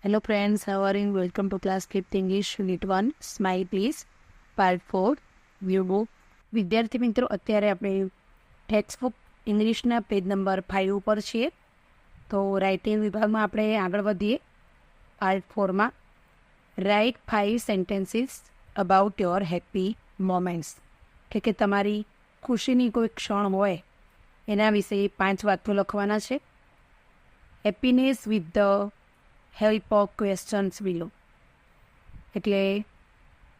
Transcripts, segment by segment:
Hello friends, how are you? Welcome to Class 5th English Unit 1, Smile Please, Part 4, View Book. વિદ્યાર્થી મિત્રો, અત્યારે આપણે textbook ઇંગ્લિશના page number 5 ઉપર છીએ. તો રાઇટિંગ વિભાગમાં આપણે આગળ વધીએ. પાર્ટ 4માં write 5 sentences about your happy moments, કે તમારી ખુશીની કોઈ ક્ષણ હોય એના વિશે 5 વાક્યો લખવાના છે. Happiness with the help of questions below, એટલે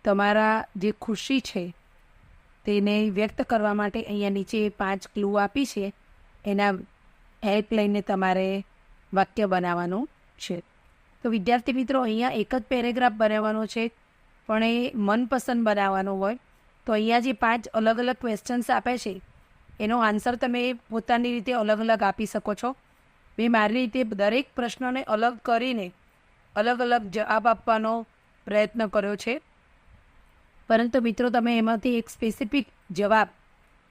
તમારા જે ખુશી છે તેને વ્યક્ત કરવા માટે અહીંયા નીચે 5 ક્લુ આપી છે, એના હેલ્પ લઈને તમારે વાક્ય બનાવવાનું છે. તો વિદ્યાર્થી મિત્રો, અહીંયા એક જ પેરેગ્રાફ બનાવવાનો છે, પણ એ મનપસંદ બનાવવાનો હોય તો અહીંયા જે 5 અલગ અલગ ક્વેશ્ચન્સ આપે છે એનો આન્સર તમે પોતાની રીતે અલગ અલગ આપી શકો છો. મેં મારી રીતે દરેક પ્રશ્નને અલગ કરીને અલગ અલગ જવાબ આપવાનો પ્રયત્ન કર્યો છે, પરંતુ મિત્રો તમે એમાંથી એક સ્પેસિફિક જવાબ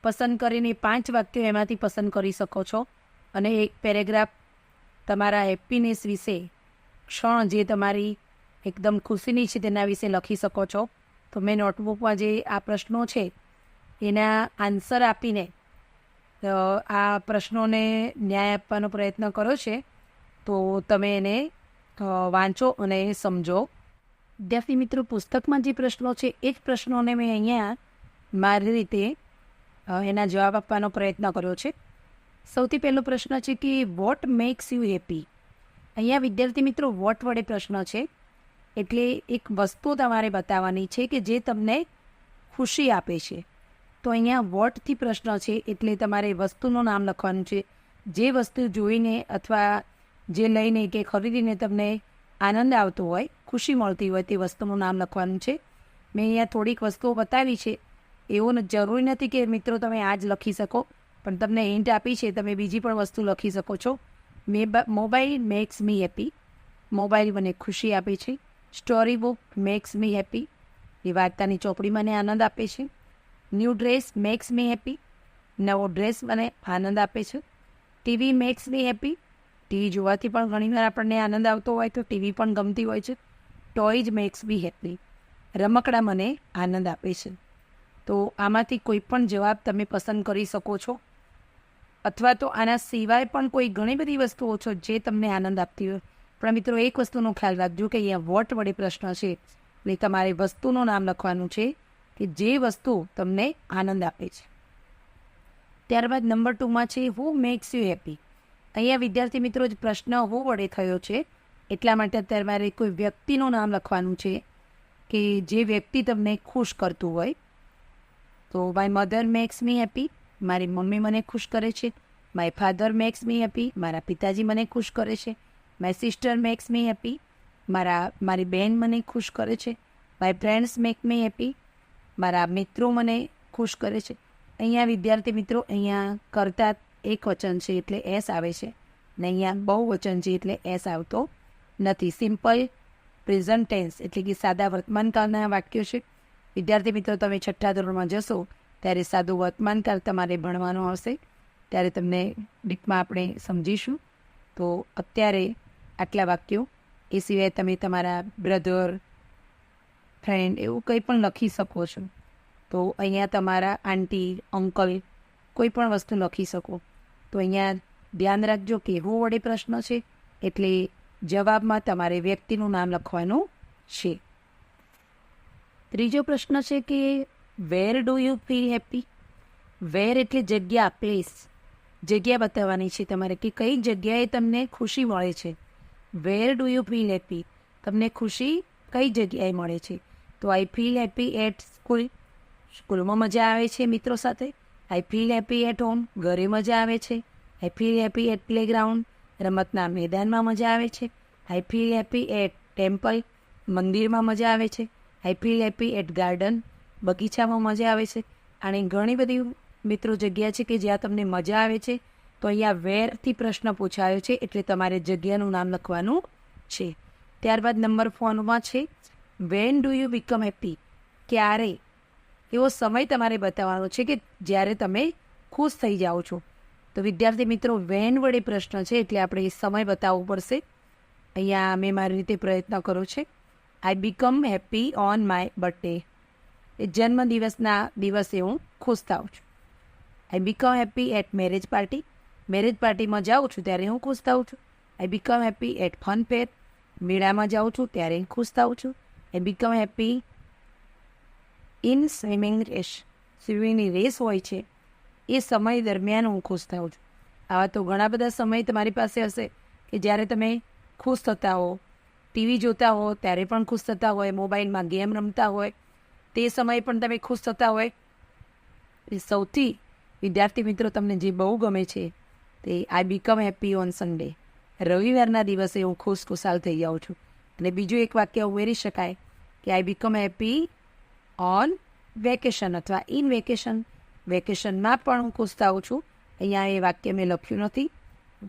પસંદ કરીને 5 વાક્યો એમાંથી પસંદ કરી શકો છો અને એક પેરેગ્રાફ તમારા હેપીનેસ વિશે, ક્ષણ જે તમારી એકદમ ખુશીની છે તેના વિશે લખી શકો છો. તો મેં નોટબુકમાં જે આ પ્રશ્નો છે એના આન્સર આપીને આ પ્રશ્નોને ન્યાય આપવાનો પ્રયત્ન કર્યો છે. તો તમે એને વાંચો અને સમજો. વિદ્યાર્થી મિત્રો, પુસ્તકમાં જે પ્રશ્નો છે એ જ પ્રશ્નોને મેં અહીંયા મારી રીતે એના જવાબ આપવાનો પ્રયત્ન કર્યો છે. સૌથી પહેલો પ્રશ્ન છે કે વોટ મેક્સ યુ હેપી. અહીંયા વિદ્યાર્થી મિત્રો વોટ વડે પ્રશ્ન છે, એટલે એક વસ્તુ તમારે બતાવવાની છે કે જે તમને ખુશી આપે છે. તો અહીંયા વોટથી પ્રશ્ન છે એટલે તમારે વસ્તુનું નામ લખવાનું છે. જે વસ્તુ જોઈને અથવા જે લઈને કે ખરીદીને તમને આનંદ આવતો હોય, ખુશી મળતી હોય, તે વસ્તુનું નામ લખવાનું છે. મેં અહીંયા થોડીક વસ્તુઓ બતાવી છે, એવું જરૂરી નથી કે મિત્રો તમે આ જ લખી શકો, પણ તમને હિન્ટ આપી છે, તમે બીજી પણ વસ્તુ લખી શકો છો. Mobile makes me happy, mobile મને ખુશી આપે છે. Story book makes me happy, એ વાર્તાની ચોપડી મને આનંદ આપે છે. New dress makes me happy, નવો ડ્રેસ મને આનંદ આપે છે. TV makes me happy, TV જોવાથી પણ ઘણીવાર આપણને આનંદ આવતો હોય તો ટીવી પણ ગમતી હોય છે. ટોયઝ મેક્સ મી હેપી, રમકડા મને આનંદ આપે છે. તો આમાંથી કોઈ પણ જવાબ તમે પસંદ કરી શકો છો, અથવા તો આના સિવાય પણ કોઈ ઘણી બધી વસ્તુઓ છે જે તમને આનંદ આપતી હોય. પણ મિત્રો એક વસ્તુનો ખ્યાલ રાખજો કે અહીંયા વોટ વડે પ્રશ્ન છે, એટલે તમારે વસ્તુનું નામ લખવાનું છે કે જે વસ્તુ તમને આનંદ આપે છે. ત્યારબાદ નંબર 2માં છે હુ મેક્સ યુ હેપી. અહીંયા વિદ્યાર્થી મિત્રો જ પ્રશ્ન હુ વડે થયો છે, એટલા માટે તમારે કોઈ વ્યક્તિનું નામ લખવાનું છે કે જે વ્યક્તિ તમને ખુશ કરતું હોય. તો my mother max me happy, મારી મમ્મી મને ખુશ કરે છે. My father max me happy, મારા પિતાજી મને ખુશ કરે છે. My sister max me happy, મારી બહેન મને ખુશ કરે છે. My friends make me happy, મારા મિત્રો મને ખુશ કરે છે. અહીંયા વિદ્યાર્થી મિત્રો, અહીંયા કરતા એક વચન છે એટલે એસ આવે છે, ને અહીંયા બહુવચન છે એટલે એસ આવતો નથી. સિમ્પલ પ્રેઝન્ટ ટેન્સ એટલે કે સાદા વર્તમાનકાળના વાક્યો છે. વિદ્યાર્થી મિત્રો, તમે 6ઠ્ઠા ધોરણમાં જશો ત્યારે સાદું વર્તમાનકાળ તમારે ભણવાનું આવશે, ત્યારે તમને ડીપમાં આપણે સમજીશું. તો અત્યારે આટલા વાક્યો, એ સિવાય તમે તમારા બ્રધર, ફ્રેન્ડ એવું કંઈ પણ લખી શકો છો. તો અહીંયા તમારા આંટી, અંકલ કોઈ પણ વસ્તુ લખી શકો. તો અહીંયા ધ્યાન રાખજો કે હુ વડે પ્રશ્ન છે એટલે જવાબમાં તમારે વ્યક્તિનું નામ લખવાનું છે. ત્રીજો પ્રશ્ન છે કે where do you feel happy. Where એટલે જગ્યા, પ્લેસ, જગ્યા બતાવવાની છે તમારે કે કઈ જગ્યાએ તમને ખુશી મળે છે. Where do you feel happy, તમને ખુશી કઈ જગ્યાએ મળે છે. તો I feel happy at school, સ્કૂલમાં મજા આવે છે મિત્રો સાથે. I feel happy at home, ઘરે મજા આવે છે. I feel happy at playground, રમતના મેદાનમાં મજા આવે છે. I feel happy at temple, મંદિરમાં મજા આવે છે. I feel happy at garden, બગીચામાં મજા આવે છે. અને ઘણી બધી મિત્રો જગ્યા છે કે જ્યાં તમને મજા આવે છે. તો અહીંયા વેરથી પ્રશ્ન પૂછાયો છે એટલે તમારે જગ્યાનું નામ લખવાનું છે. ત્યારબાદ નંબર 4માં છે when do you become happy. ક્યારે, એવો સમય તમારે બતાવવાનો છે કે જ્યારે તમે ખુશ થઈ જાઓ છો. તો વિદ્યાર્થી મિત્રો, વેન વડે પ્રશ્ન છે એટલે આપણે એ સમય બતાવવો પડશે. અહીંયા મેં મારી રીતે પ્રયત્ન કર્યો છે. I become happy on my birthday. એ જન્મદિવસના દિવસે હું ખુશ થાઉં છું. I become happy at marriage party. Marriage પાર્ટીમાં જાઉં છું ત્યારે હું ખુશ થાઉં છું. I become happy at fun fair. મેળામાં જાઉં છું ત્યારે ખુશ થાઉં છું. I become happy in swimming race. સ્વિમિંગની રેસ હોય છે એ સમય દરમિયાન હું ખુશ થાઉં છું. આવા તો ઘણા બધા સમય તમારી પાસે હશે કે જ્યારે તમે ખુશ થતા હો, ટીવી જોતા હો ત્યારે પણ ખુશ થતા હોય, મોબાઈલમાં ગેમ રમતા હોય તે સમયે પણ તમે ખુશ થતા હોય. એ સૌથી વિદ્યાર્થી મિત્રો તમને જે બહુ ગમે છે તે આઈ બીકમ હેપી ઓન સન્ડે. રવિવારના દિવસે હું ખુશખુશાલ થઈ જાઉં છું. અને બીજું એક વાક્ય ઉમેરી શકાય કે આઈ બીકમ હેપી ઓન વેકેશન અથવા ઇન વેકેશન. વેકેશનમાં પણ હું ખુશ થાઉં છું. અહીંયા એ વાક્ય મેં લખ્યું નથી,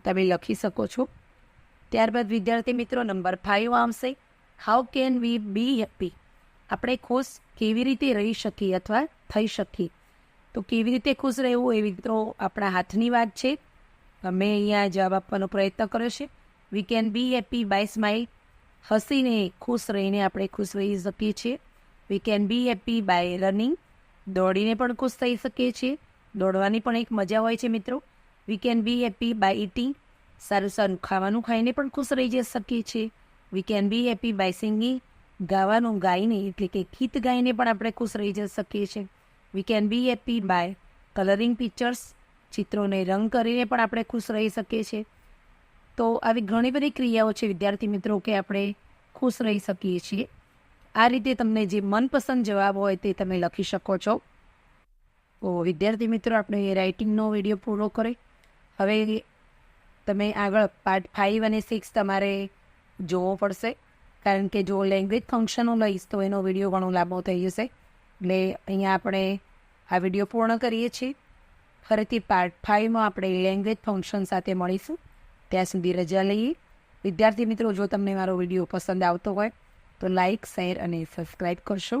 તમે લખી શકો છો. ત્યારબાદ વિદ્યાર્થી મિત્રો નંબર 5 આવશે. How can we B happy. આપણે ખુશ કેવી રીતે રહી શકીએ અથવા થઈ શકીએ. તો કેવી રીતે ખુશ રહેવું એ મિત્રો આપણા હાથની વાત છે. મેં અહીંયા જવાબ આપવાનો પ્રયત્ન કર્યો છે. We can be happy by smile. હસીને ખુશ રહીને આપણે ખુશ રહી શકીએ છીએ. We can be happy by running. દોડીને પણ ખુશ થઈ શકીએ છીએ. દોડવાની પણ એક મજા હોય છે મિત્રો. We can be happy by eating. સારું સારું ખાવાનું ખાઈને પણ ખુશ રહી જઈ શકીએ છીએ. We can be happy by singing. ગાવાનું ગાઈને એટલે કે ગીત ગાઈને પણ આપણે ખુશ રહી જઈ શકીએ છીએ. We can be happy by colouring pictures. ચિત્રોને રંગ કરીને પણ આપણે ખુશ રહી શકીએ છીએ. તો આવી ઘણી બધી ક્રિયાઓ છે વિદ્યાર્થી મિત્રો કે આપણે ખુશ રહી શકીએ છીએ. આ રીતે તમને જે મનપસંદ જવાબ હોય તે તમે લખી શકો છો. તો વિદ્યાર્થી મિત્રો આપણે રાઇટિંગનો વિડીયો પૂરો કરે. હવે તમે આગળ પાર્ટ 5 અને 6 તમારે જોવો પડશે, કારણ કે જો લેંગ્વેજ ફંક્શનો લઈશ તો એનો વિડીયો ઘણો લાંબો થઈ જશે. એટલે અહીંયા આપણે આ વિડીયો પૂર્ણ કરીએ છીએ. ફરીથી પાર્ટ 5માં આપણે લેંગ્વેજ ફંક્શન સાથે મળીશું. ત્યાં સુધી રજા લઈએ. વિદ્યાર્થી મિત્રો જો તમને મારો વિડીયો પસંદ આવતો હોય તો લાઇક, શેર અને સબસ્ક્રાઈબ કરશો.